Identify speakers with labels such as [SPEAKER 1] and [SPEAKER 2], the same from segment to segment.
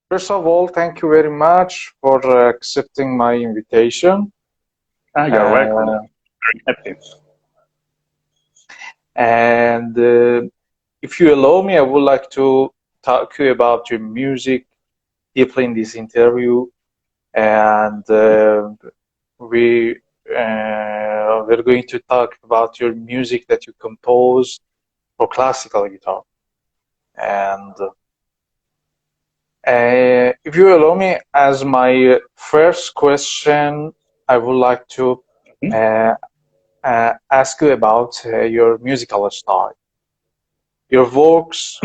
[SPEAKER 1] First of all, thank you very much for accepting my invitation.
[SPEAKER 2] You're welcome. Very happy.
[SPEAKER 1] And if you allow me, I would like to talk to you about your music deeply in this interview. And we're going to talk about your music that you compose for classical guitar. And if you allow me, as my first question, I would like to ask you about your musical style. Your works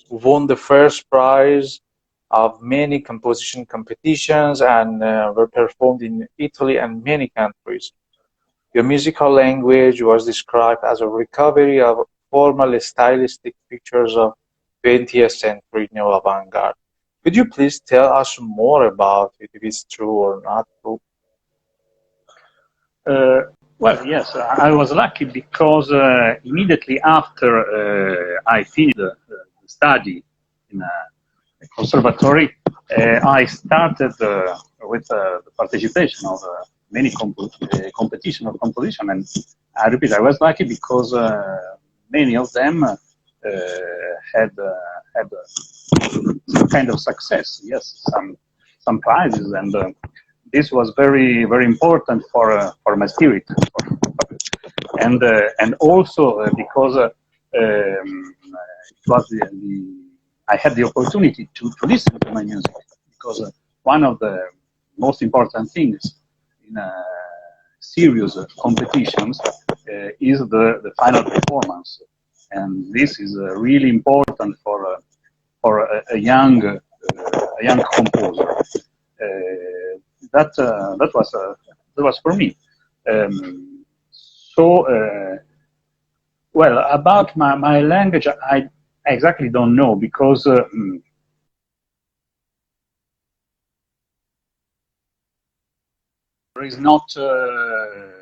[SPEAKER 1] won the first prize of many composition competitions and were performed in Italy and many countries. Your musical language was described as a recovery of formal stylistic features of 20th century neo-avant-garde. Could you please tell us more about it, if it's true or not true?
[SPEAKER 2] Well, yes, I was lucky because immediately after I finished the study in a conservatory, I started with the participation of many competition of composition, and I repeat, I was lucky because many of them had some kind of success. Yes, some prizes, and this was very important for my spirit, and also because it was I had the opportunity to listen to my music, because one of the most important things in serious competitions is the final performance, and this is really important for a young composer. That was for me. Well, about my language, I exactly don't know, because there is not a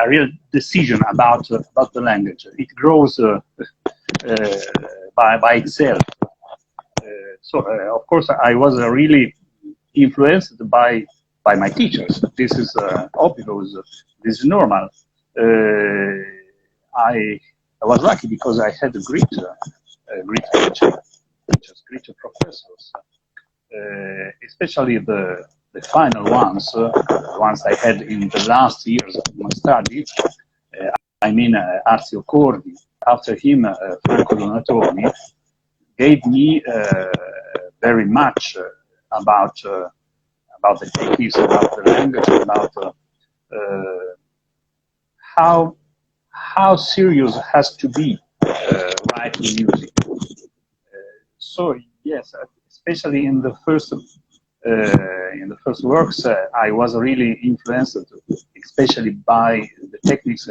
[SPEAKER 2] real decision about the language. It grows by itself. Of course, I was really influenced by my teachers. This is obvious. This is normal. I was lucky because I had great teachers, great professors, especially the final ones I had in the last years of my study. I mean, Arzio Cordi. After him, Franco Donatoni gave me very much about the techniques, about the language, about how serious has to be writing music. So yes, especially in the first works, I was really influenced, especially by the techniques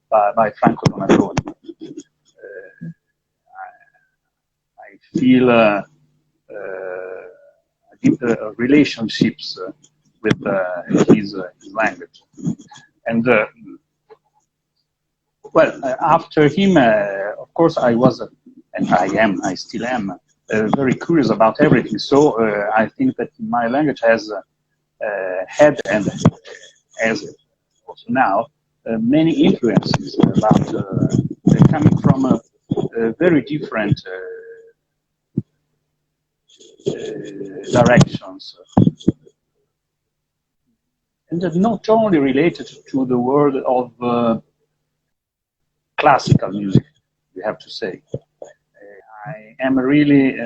[SPEAKER 2] by Franco Donatoni. I feel deep relationships with his language, and well, after him, of course, I was, and I still am, very curious about everything. So I think that my language has had, and has also now, many influences about coming from very different directions, and not only related to the world of classical music, we have to say. I am really,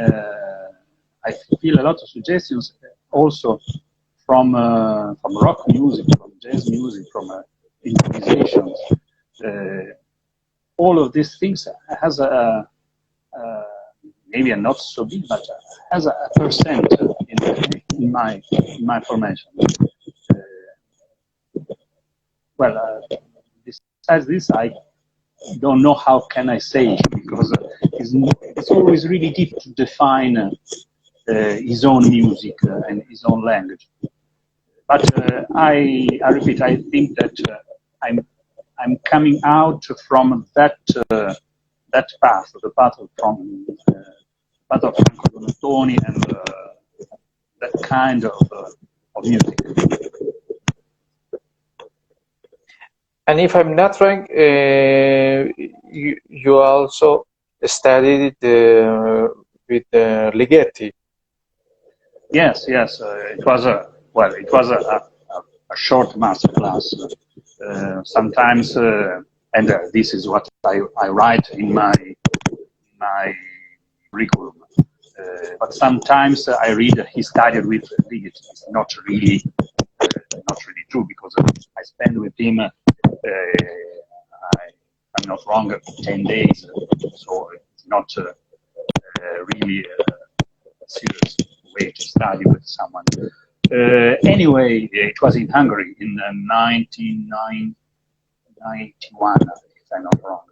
[SPEAKER 2] I feel a lot of suggestions also from rock music, from jazz music, from improvisations. All of these things has maybe a not so big, but has a percent in my formation. Well, besides this, I don't know how can I say it, because it's always really deep to define his own music and his own language. But I repeat, I think that I'm coming out from that path, the path from lot of Franco Donatoni and that kind of music.
[SPEAKER 1] And if I'm not wrong, you also studied with Ligeti.
[SPEAKER 2] Yes, yes. It was a short master class. Sometimes, and this is what I write in my curriculum. But sometimes I read he studied with Ligeti. It's not really true, because I spent with him. I'm not wrong, 10 days. So it's not really a serious way to study with someone. Anyway, it was in Hungary in 1991, if I'm not wrong.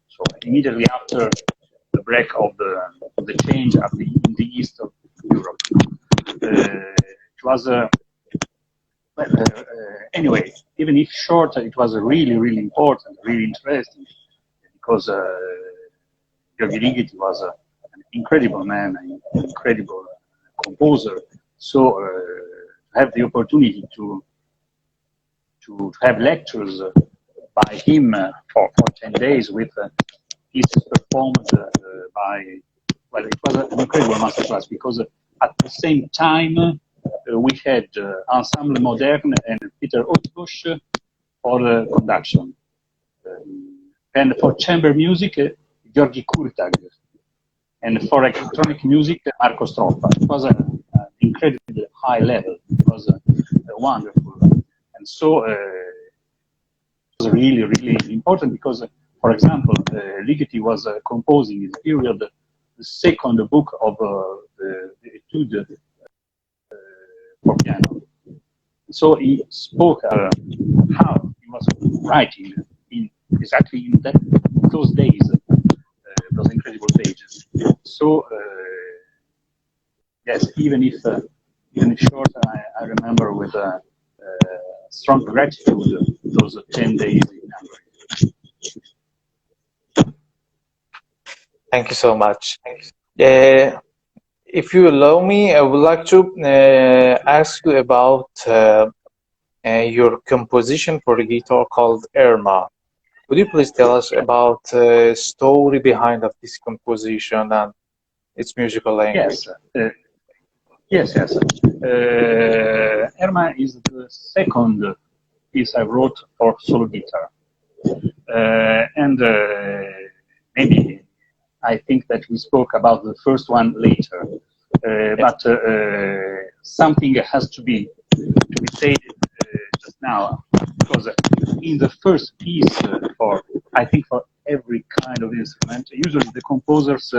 [SPEAKER 2] So immediately after the break of the change in the east of Europe, it was anyway, even if short, it was really, really important, really interesting, because Giorgio Ligeti was an incredible man, an incredible composer. So to have the opportunity to have lectures by him for 10 days with pieces performed by, well, it was an incredible masterclass, because at the same time we had Ensemble Moderne and Peter Oetbusch for conduction. And for chamber music, György Kurtag. And for electronic music, Marco Stroppa. It was an incredibly high level. It was wonderful. And so it was really, really important, because, for example, Ligeti was composing in the period the second book of the Etude for piano. So he spoke how he was writing exactly in those days, those incredible pages. So yes, even if short, I remember with strong gratitude those 10 days in Hungary.
[SPEAKER 1] Thank you so much. If you allow me, I would like to ask you about your composition for the guitar called Irma. Would you please tell us about the story behind of this composition and its musical language?
[SPEAKER 2] Yes. Irma is the second piece I wrote for solo guitar. And maybe I think that we spoke about the first one later. But something has to be said just now, because in the first piece, I think for every kind of instrument, usually the composers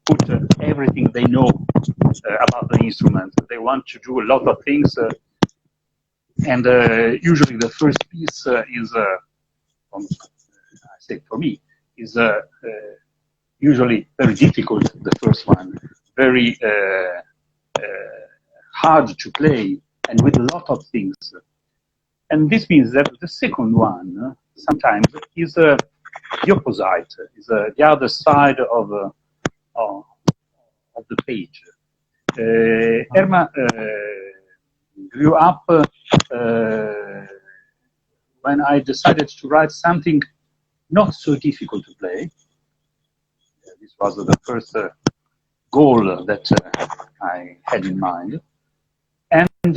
[SPEAKER 2] put everything they know about the instrument. They want to do a lot of things, and usually the first piece is, I say for me, is usually very difficult. The first one, very hard to play, and with a lot of things. And this means that the second one sometimes is the opposite, is the other side of the page. Irma grew up when I decided to write something not so difficult to play. This was the first goal that I had in mind. And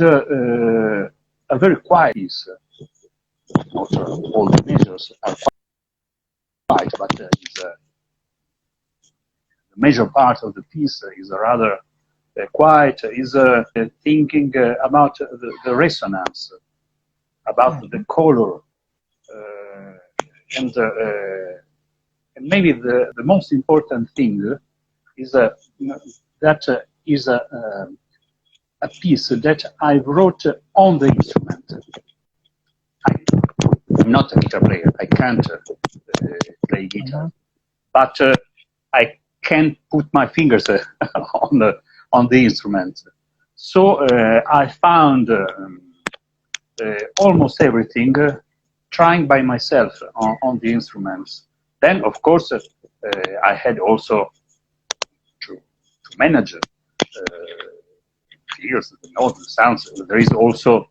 [SPEAKER 2] a very quiet piece. Not all the measures are quiet, but the major part of the piece is rather quiet, is thinking about the resonance, about the color, and maybe the most important thing is that is a piece that I wrote on the instrument. I'm not a guitar player. I can't play guitar, but I can put my fingers on the instrument. So I found almost everything trying by myself on the instruments. Then, of course, I had also to manage figures, the notes, the sounds. There is also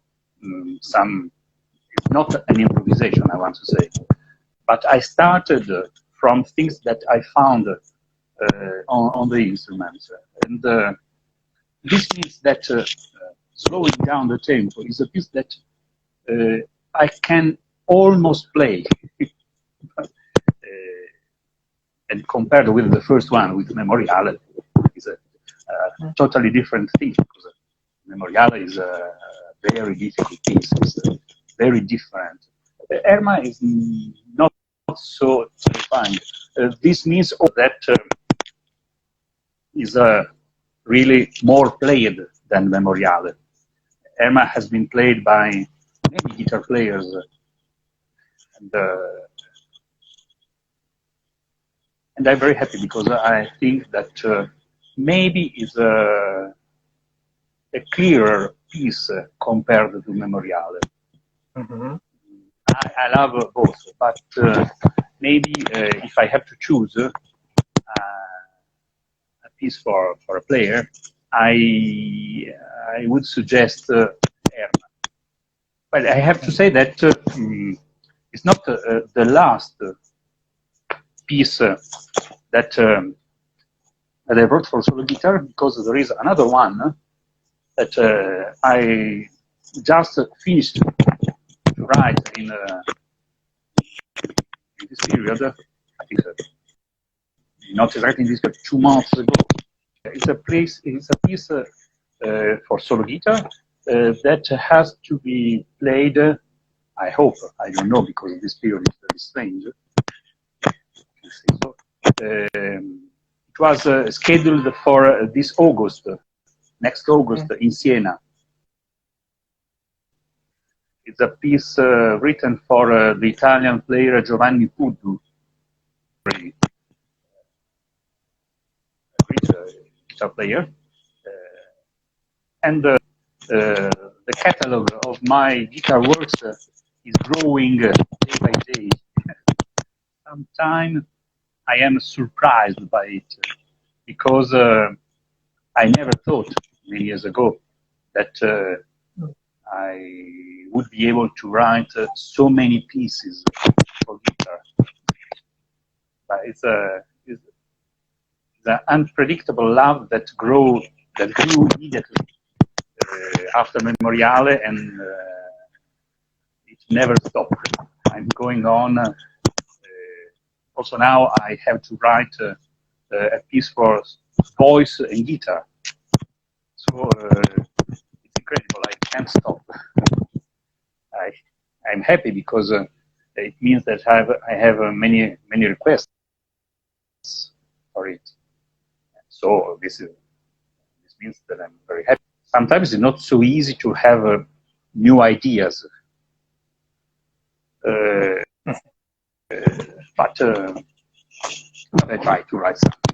[SPEAKER 2] some, it's not an improvisation, I want to say, but I started from things that I found on the instruments. And this means that slowing down the tempo is a piece that I can almost play. And compared with the first one, with Memoriale, is a totally different thing. Because Memoriale is a very difficult piece. It's very different. Erma is not so terrifying. This means that is really more played than Memoriale. Erma has been played by many guitar players, and I'm very happy because I think that maybe is a clearer piece compared to Memoriale.
[SPEAKER 1] Mm-hmm.
[SPEAKER 2] I love both, but maybe if I have to choose a piece for a player, I would suggest Erma. But I have to say that it's not the last piece that I wrote for solo guitar, because there is another one that I just finished to write in this period. I think not exactly in this, but 2 months ago. It's a piece for solo guitar that has to be played. I hope, I don't know, because this period is very strange. So, it was scheduled for this August, next August, in Siena. It's a piece written for the Italian player Giovanni Puddu, a great guitar player. And the catalog of my guitar works is growing day by day. Sometimes I am surprised by it, because I never thought many years ago that I would be able to write so many pieces for guitar. But it's an unpredictable love that grew immediately after Memoriale, and it never stopped. I'm going on. Also now I have to write a piece for voice and guitar. So it's incredible. I can't stop. I'm happy because it means that I have many requests for it. So this means that I'm very happy. Sometimes it's not so easy to have new ideas, but I try to write something.